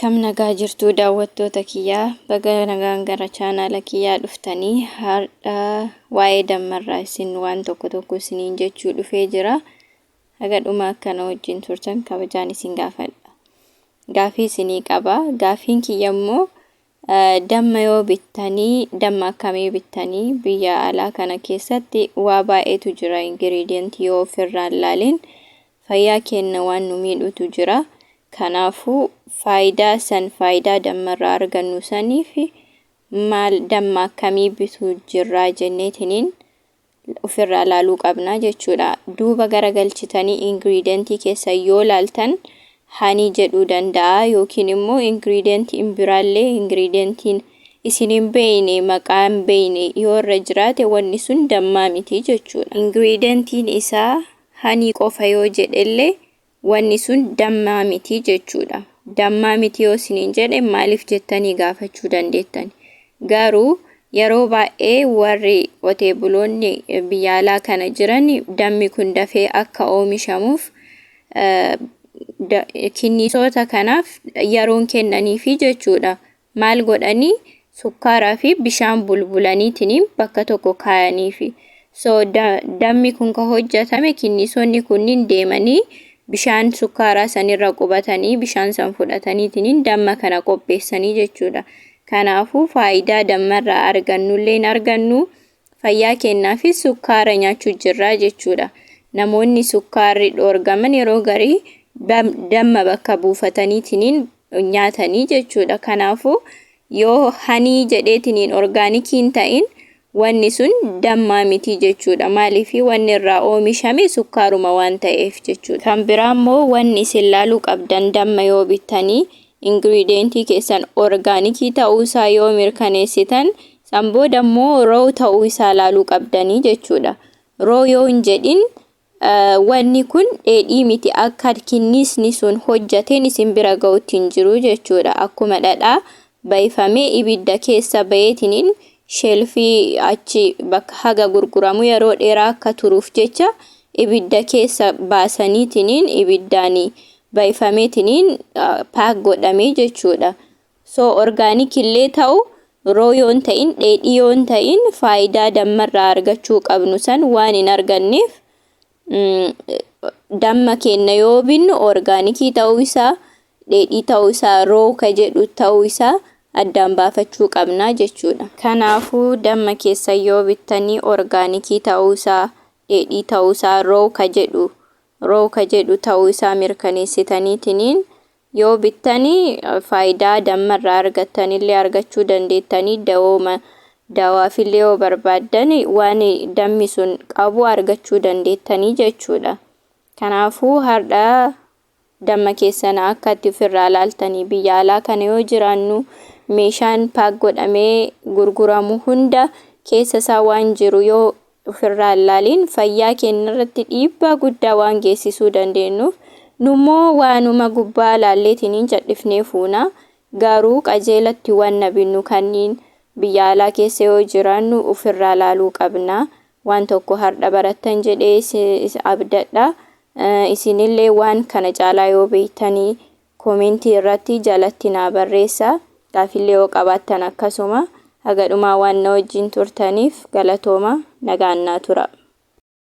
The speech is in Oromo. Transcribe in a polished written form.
Akkam nagaa jirtu daawwattoota kiyyaa baga nagaan gara chaanaala kiyyaa dhuftanii har'a waa'ee dammarraa isin waan tokko isiniin jechuu dhufee jira. Haga dhuma akkana wajjin turtan kabajaan isin gaafadha. Gaafii isinii qaba. Gaafiin kiyya immoo damma yoo bittanii damma akkamii bittanii biyya alaa kana keessatti waa baay'eetu jira. Ingiriidiyentii yoo ofirraa ilaalin fayyaa keenya waan nu miidhutu jira. Kanaafuu faayidaa dammarraa argannu saniif maal damma akkamii bituu jirraa jenneetiniin ofirraa ilaaluu qabna jechuudha. Duuba garagalchitanii ingiriidentii keessa yoo laaltan hani jedhuu danda'a yookiin immoo ingiriidentiin biraallee ingiriidentiin isin hin beeyne maqaan beeyne yoo irra jiraate wanni sun dammaa miti jechuudha. Ingiriidentiin isaa hani qofa yoo jedhellee wanni sun dammaa miti jechuudha. Dammaa miti yoo isiniin jedhe maaliif jettanii gaafachuu dandeettani. Garuu yeroo baay'ee warri qotee buloonni biyya alaa kana jiran dammi kun dafee akka oomishamuuf kinniisota kanaaf yeroon kennaniifi jechuudha. Maal godhanii sukkaaraa fi bishaan bulbulaniitiin bakka tokko kaayaniifi. Dammi kun ka hojjetame kinniisonni kunniin deemanii bishaan sukkaaraa sanirra qubatanii bishaan san fudhataniitiin damma kana qopheessanii jechuudha. Kanaafuu faayidaa dammarraa argannullee argannu fayyaa keenyaafis sukkaara nyaachuu jirra jechuudha. Namoonni sukkaarri dhoorgaman yeroo garii damma bakka buufataniitiin nyaatanii jechuudha. Kanaafuu yoo hani jedheetiin orgaanikiin ta'in wanni sun dammaa miti jechuudha. Maaliif wanni irraa oomishame sukkaaruma waan ta'eef jechuudha. Kan biraa immoo wanni isin laaluu qabdan damma yoo bittanii ingiriidentii keessan orgaanikii ta'uu isaa yoo mirkaneessitan san booda immoo roo ta'uu isaa laaluu qabdanii jechuudha. Roo yoo hin jedhin wanni kun dheedhii miti akka kinniisni sun hojjateen isin bira ga'utti hin jiru jechuudha. Akkuma dhadhaa bayfamee ibidda keessa bayeetiniin shelfii achi bakka haga gurguramu yeroo dheeraa akka turuuf jecha ibidda keessa baasaniitiin ibiddaanii bayfameetiin paak godhamee jechuudha. Orgaanik illee ta'u roo yoon ta'in dheedhii yoon ta'in faayidaa dammarraa argachuu qabnu san waan hin arganneef damma keenya yoo binnu orgaanikii ta'uu isaa dheedhii ta'uu isaa roo ka jedhu ta'uu isaa addaan baafachuu qabna jechuudha. Kanaafuu damma keessa yoo bittanii orgaanikii ta'uu isaa dheedhii ta'uu isaa roo ka jedhu ta'uu isaa mirkaneessitaniitiin yoo bittanii faayidaa dammarraa argattanillee argachuu dandeettanii dawaafillee yoo barbaaddan waan dammi sun qabu argachuu dandeettanii jechuudha. Kanaafuu har'a damma keessan akka itti ofirraa ilaaltanii biyya alaa kana yoo jiraannu meeshaan paak godhamee gurguramu hunda keessa isaa waan jiru yoo ofirraa ilaalin fayyaa keenya irratti dhiibbaa guddaa waan geessisuu dandeenyuuf nummoo waanuma gubbaa laalleetiin cadhifnee fuuna. Garuu qajeelatti waan nabinnu kanniin biyya alaa keessa yoo jiraannu ofirraa ilaaluu qabna. Waan tokko har'a barattan jedhee abdadha. Isinillee waan kana caalaa yoo beektanii koomentii irratti jalatti naa barreessaa. Gaafillee yoo qabaattan akkasuma haga dhumaa waan na wajjin turtaniif galatooma nagaan naa tura.